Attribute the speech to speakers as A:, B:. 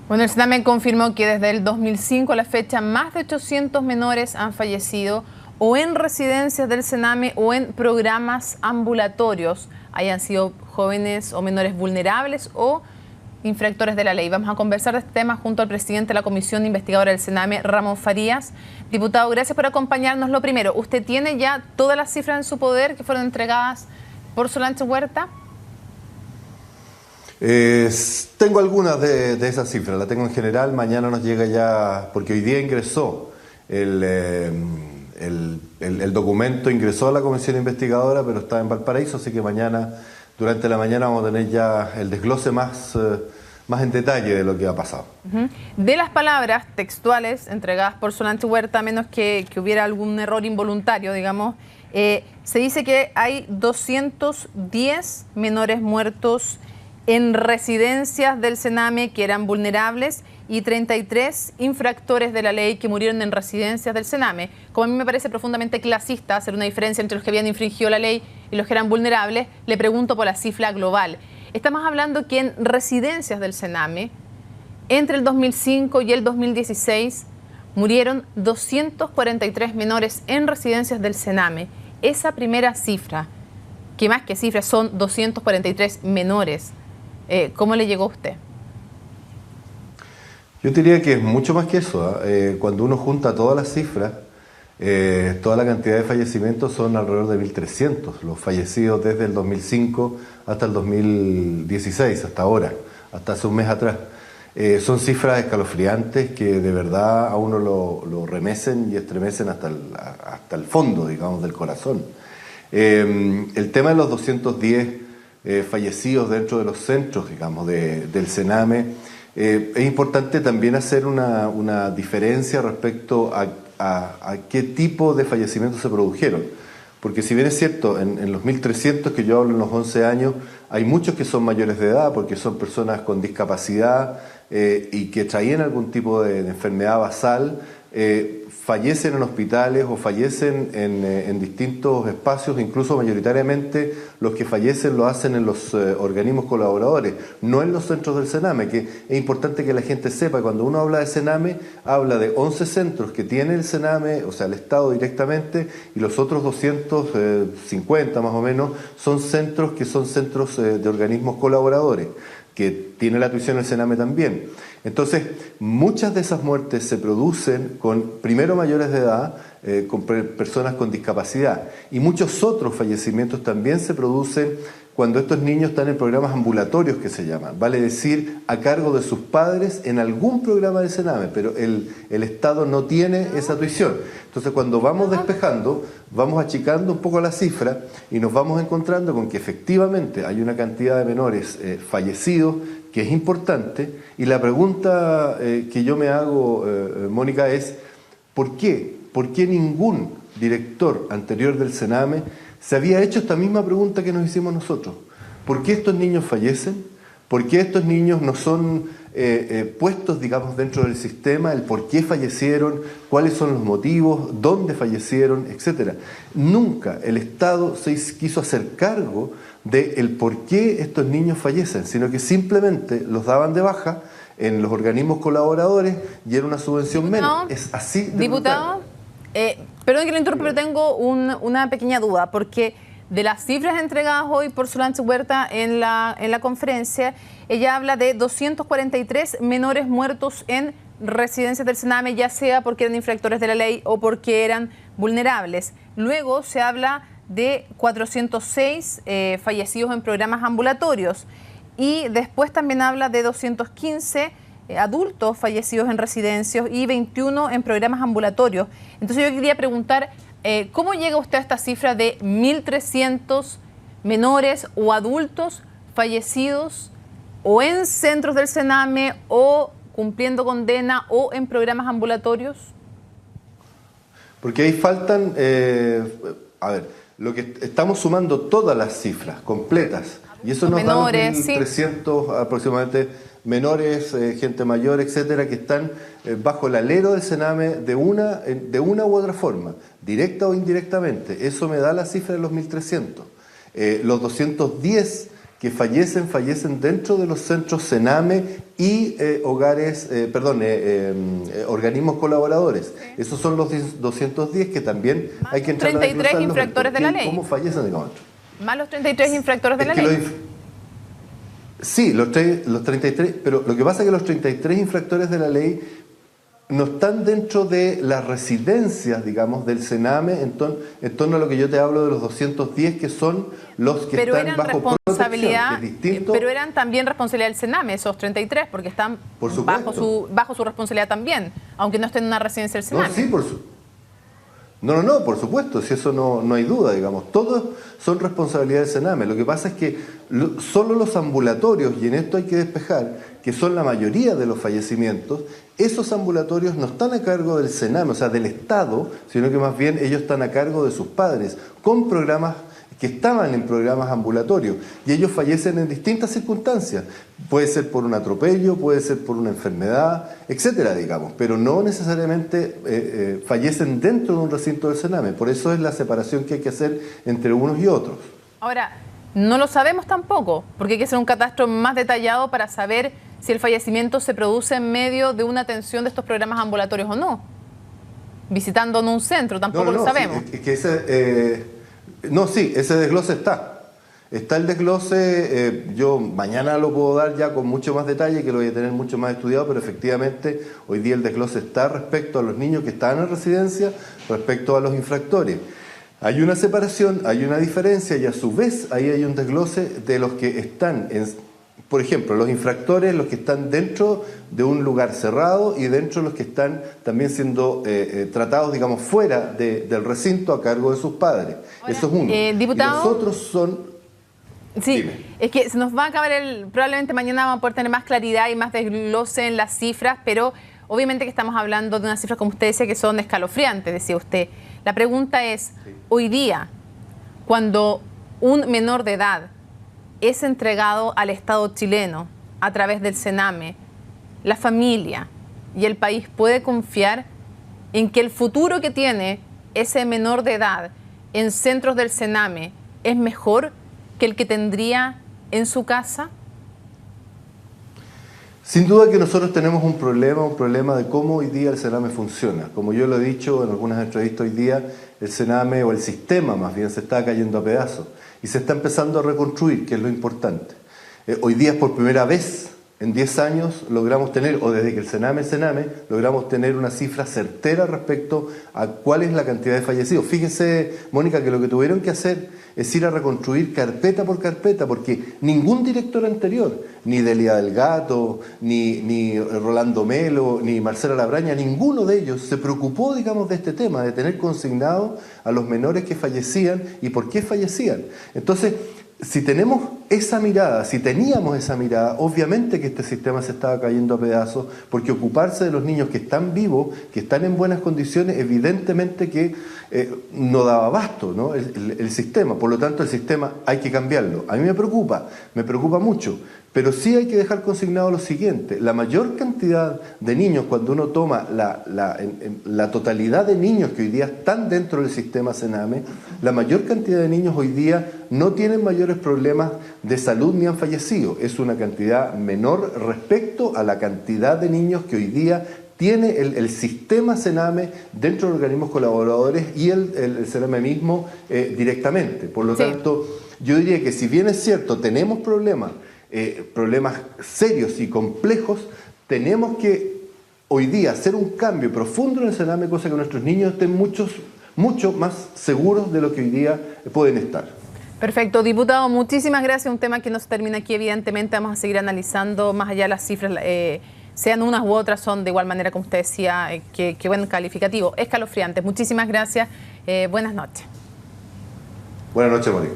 A: Bueno, el Sename confirmó que desde el 2005 a la fecha más de 800 menores han fallecido o en residencias del Sename o en programas ambulatorios, hayan sido jóvenes o menores vulnerables o infractores de la ley. Vamos a conversar de este tema junto al presidente de la Comisión Investigadora del Sename, Ramón Farías. Diputado, gracias por acompañarnos. Lo primero, ¿usted tiene ya todas las cifras en su poder que fueron entregadas por Solange Huerta?
B: Tengo algunas de esas cifras, la tengo en general. Mañana nos llega ya, porque hoy día ingresó el documento, ingresó a la comisión investigadora, pero está en Valparaíso, así que mañana, durante la mañana, vamos a tener ya el desglose más en detalle de lo que ha pasado.
A: De las palabras textuales entregadas por Solange Huerta, a menos que hubiera algún error involuntario, digamos, se dice que hay 210 menores muertos en residencias del Sename que eran vulnerables y 33 infractores de la ley que murieron en residencias del Sename. Como a mí me parece profundamente clasista hacer una diferencia entre los que habían infringido la ley y los que eran vulnerables, le pregunto por la cifra global. Estamos hablando que en residencias del Sename, entre el 2005 y el 2016, murieron 243 menores en residencias del Sename. Esa primera cifra, que más que cifras son 243 menores, ¿cómo le llegó a usted?
B: Yo diría que es mucho más que eso. Cuando uno junta todas las cifras, toda la cantidad de fallecimientos son alrededor de 1.300, los fallecidos desde el 2005 hasta el 2016, hasta ahora, hasta hace un mes atrás. Son cifras escalofriantes que de verdad a uno lo remecen y estremecen hasta el fondo, digamos, del corazón. El tema de los 210 fallecidos dentro de los centros, digamos, del Sename, es importante también hacer una diferencia respecto a qué tipo de fallecimientos se produjeron. Porque si bien es cierto, en los 1.300 que yo hablo en los 11 años, hay muchos que son mayores de edad porque son personas con discapacidad y que traían algún tipo de enfermedad basal, fallecen en hospitales o fallecen en distintos espacios, incluso mayoritariamente los que fallecen lo hacen en los organismos colaboradores, no en los centros del Sename, que es importante que la gente sepa. Cuando uno habla de Sename, habla de 11 centros que tiene el Sename, o sea, el Estado directamente, y los otros 250 más o menos son centros que son centros de organismos colaboradores, que tiene la tuición el Sename también. Entonces, muchas de esas muertes se producen con, primero, mayores de edad, con personas con discapacidad, y muchos otros fallecimientos también se producen cuando estos niños están en programas ambulatorios, que se llaman, vale decir, a cargo de sus padres en algún programa del Sename, pero el Estado no tiene esa tuición. Entonces, cuando vamos despejando, vamos achicando un poco la cifra y nos vamos encontrando con que efectivamente hay una cantidad de menores fallecidos que es importante, y la pregunta que yo me hago, Mónica, es ¿por qué? ¿Por qué ningún director anterior del Sename se había hecho esta misma pregunta que nos hicimos nosotros? ¿Por qué estos niños fallecen? ¿Por qué estos niños no son puestos, digamos, dentro del sistema? El por qué fallecieron, cuáles son los motivos, dónde fallecieron, etcétera. Nunca el Estado se quiso hacer cargo del por qué estos niños fallecen, sino que simplemente los daban de baja en los organismos colaboradores y era una subvención menos. Es así de
A: Diputado, perdón que lo interrumpa, pero tengo una pequeña duda, porque de las cifras entregadas hoy por Solange Huerta en la conferencia, ella habla de 243 menores muertos en residencias del Sename, ya sea porque eran infractores de la ley o porque eran vulnerables. Luego se habla de 406 fallecidos en programas ambulatorios, y después también habla de 215 adultos fallecidos en residencias y 21 en programas ambulatorios. Entonces yo quería preguntar, ¿cómo llega usted a esta cifra de 1.300 menores o adultos fallecidos o en centros del Sename o cumpliendo condena o en programas ambulatorios?
B: Porque ahí faltan, lo que estamos sumando todas las cifras completas, y eso nos da 1.300 aproximadamente menores, gente mayor, etcétera, que están bajo el alero del Sename de una u otra forma, directa o indirectamente. Eso me da la cifra de los 1.300. Los 210 que fallecen dentro de los centros Sename y organismos colaboradores. Esos son los 210 que también hay que entrar a
A: 33 infractores de la ley.
B: ¿Cómo fallecen, digamos?
A: Más los 33 infractores de la ley.
B: Sí, los 33, pero lo que pasa es que los 33 infractores de la ley no están dentro de las residencias, digamos, del Sename, en torno a lo que yo te hablo de los 210, que son los que están bajo
A: responsabilidad,
B: protección, que es distinto.
A: Pero eran también responsabilidad del Sename, esos 33, porque están bajo su responsabilidad también, aunque no estén en una residencia del Sename.
B: No, sí, No, por supuesto, si eso no hay duda, digamos. Todos son responsabilidad del Sename. Lo que pasa es que solo los ambulatorios, y en esto hay que despejar, que son la mayoría de los fallecimientos, esos ambulatorios no están a cargo del Sename, o sea, del Estado, sino que más bien ellos están a cargo de sus padres, con programas que estaban en programas ambulatorios, y ellos fallecen en distintas circunstancias. Puede ser por un atropello, puede ser por una enfermedad, etcétera, digamos, pero no necesariamente fallecen dentro de un recinto del Sename. Por eso es la separación que hay que hacer entre unos y otros.
A: Ahora, no lo sabemos tampoco, porque hay que hacer un catastro más detallado para saber si el fallecimiento se produce en medio de una atención de estos programas ambulatorios o no. Visitando en un centro, tampoco lo sabemos.
B: Sí, es que ese desglose está. Está el desglose, yo mañana lo puedo dar ya con mucho más detalle, que lo voy a tener mucho más estudiado, pero efectivamente hoy día el desglose está respecto a los niños que están en residencia, respecto a los infractores. Hay una separación, hay una diferencia y a su vez ahí hay un desglose de los que están, por ejemplo, los infractores, los que están dentro de un lugar cerrado y dentro de los que están también siendo tratados, digamos, fuera del recinto a cargo de sus padres.
A: Ahora,
B: eso es uno.
A: Diputado,
B: y los otros son...
A: Sí,
B: Dime.
A: Es que se nos va a acabar probablemente mañana vamos a poder tener más claridad y más desglose en las cifras, pero obviamente que estamos hablando de unas cifras, como usted decía, que son escalofriantes, decía usted. La pregunta es, hoy día, cuando un menor de edad es entregado al Estado chileno a través del Sename, la familia y el país puede confiar en que el futuro que tiene ese menor de edad en centros del Sename es mejor que el que tendría en su casa?
B: Sin duda que nosotros tenemos un problema de cómo hoy día el Sename funciona. Como yo lo he dicho en algunas entrevistas hoy día, el Sename, o el sistema más bien, se está cayendo a pedazos y se está empezando a reconstruir, que es lo importante. Hoy día es por primera vez en 10 años logramos tener, o desde que el Sename, logramos tener una cifra certera respecto a cuál es la cantidad de fallecidos. Fíjese, Mónica, que lo que tuvieron que hacer es ir a reconstruir carpeta por carpeta, porque ningún director anterior, ni Delia del Gato, ni Rolando Melo, ni Marcela Labraña, ninguno de ellos se preocupó, digamos, de este tema, de tener consignado a los menores que fallecían y por qué fallecían. Entonces, si tenemos esa mirada, si teníamos esa mirada, obviamente que este sistema se estaba cayendo a pedazos, porque ocuparse de los niños que están vivos, que están en buenas condiciones, evidentemente que no daba abasto, ¿no? el sistema. Por lo tanto, el sistema hay que cambiarlo. A mí me preocupa mucho, pero sí hay que dejar consignado lo siguiente: la mayor cantidad de niños, cuando uno toma la totalidad de niños que hoy día están dentro del sistema Sename, la mayor cantidad de niños hoy día no tienen mayores problemas de salud ni han fallecido. Es una cantidad menor respecto a la cantidad de niños que hoy día tiene el sistema Sename dentro de organismos colaboradores y el Sename mismo directamente. Por lo tanto, yo diría que si bien es cierto, tenemos problemas serios y complejos, tenemos que hoy día hacer un cambio profundo en el Sename, cosa que nuestros niños estén mucho más seguros de lo que hoy día pueden estar.
A: Perfecto, diputado, muchísimas gracias. Un tema que no se termina aquí, evidentemente vamos a seguir analizando más allá de las cifras, sean unas u otras, son de igual manera, como usted decía, que buen calificativo, escalofriantes. Muchísimas gracias, buenas noches.
B: Buenas noches, Mónica.